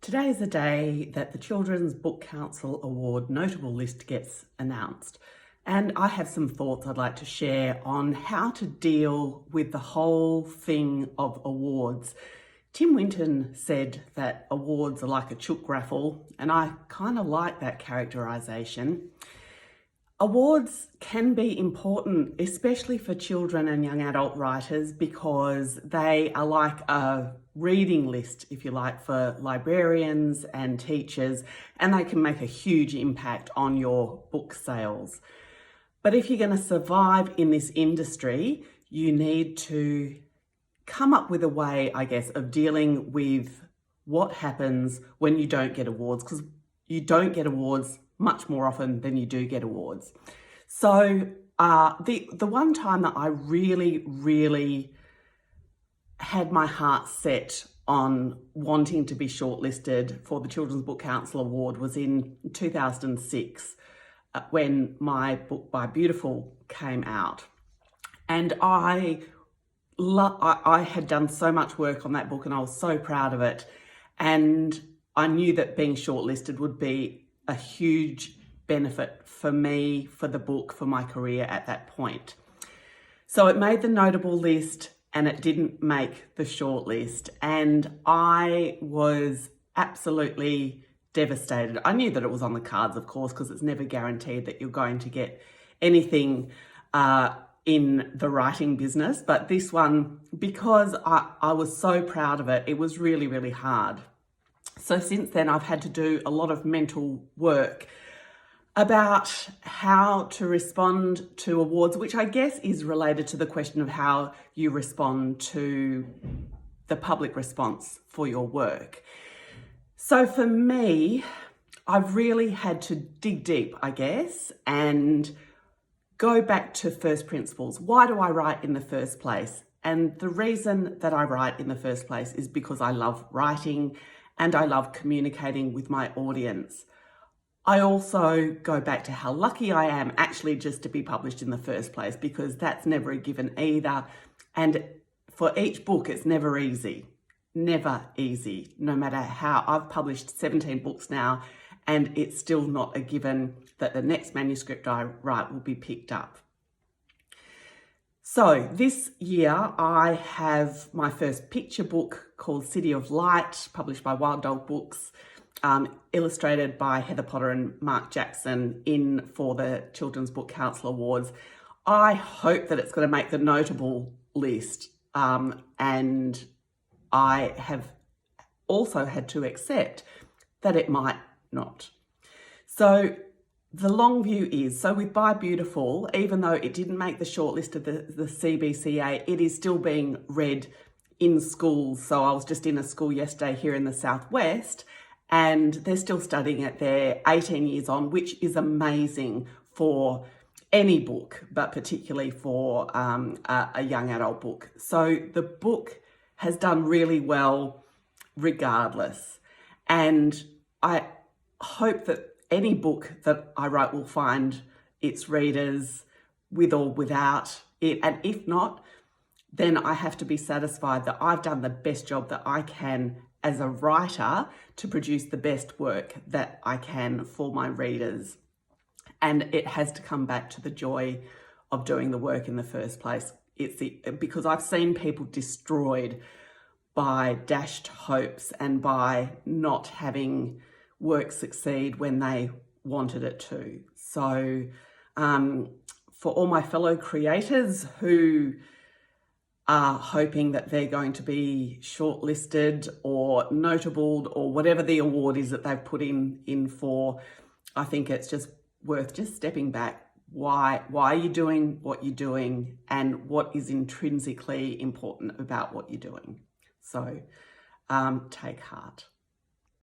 Today is the day that the Children's Book Council Award notable list gets announced. And I have some thoughts I'd like to share on how to deal with the whole thing of awards. Tim Winton said that awards are like a chook raffle, and I kind of like that characterisation. Awards can be important, especially for children and young adult writers, because they are like a reading list, if you like, for librarians and teachers, and they can make a huge impact on your book sales. But if you're going to survive in this industry, you need to come up with a way, I guess, of dealing with what happens when you don't get awards, because you don't get awards much more often than you do get awards. So the one time that I really had my heart set on wanting to be shortlisted for the Children's Book Council Award was in 2006 when my book By Beautiful came out. And I had done so much work on that book and I was so proud of it. And I knew that being shortlisted would be a huge benefit for me, for the book, for my career at that point. So it made the notable list and it didn't make the short list. And I was absolutely devastated. I knew that it was on the cards, of course, because it's never guaranteed that you're going to get anything in the writing business. But this one, because I was so proud of it, it was really hard. So since then, I've had to do a lot of mental work about how to respond to awards, which I guess is related to the question of how you respond to the public response for your work. So for me, I've really had to dig deep, I guess, and go back to first principles. Why do I write in the first place? And the reason that I write in the first place is because I love writing and I love communicating with my audience. I also go back to how lucky I am actually just to be published in the first place, because that's never a given either. And for each book, it's never easy, no matter how. I've published 17 books now, and it's still not a given that the next manuscript I write will be picked up. So this year I have my first picture book called City of Light, published by Wild Dog Books, illustrated by Heather Potter and Mark Jackson in for the Children's Book Council Awards. I hope that it's going to make the notable list, and I have also had to accept that it might not. So the long view is, so with By Beautiful, even though it didn't make the shortlist of the CBCA, it is still being read in schools. So I was just in a school yesterday here in the Southwest, and they're still studying it. They're 18 years on, which is amazing for any book, but particularly for a young adult book. So the book has done really well regardless. And I hope that any book that I write will find its readers with or without it. And if not, then I have to be satisfied that I've done the best job that I can as a writer to produce the best work that I can for my readers. And it has to come back to the joy of doing the work in the first place. Because I've seen people destroyed by dashed hopes and by not having work succeed when they wanted it to. So for all my fellow creators who are hoping that they're going to be shortlisted or notable or whatever the award is that they've put in for, I think it's just worth just stepping back. Why are you doing what you're doing, and what is intrinsically important about what you're doing? So take heart.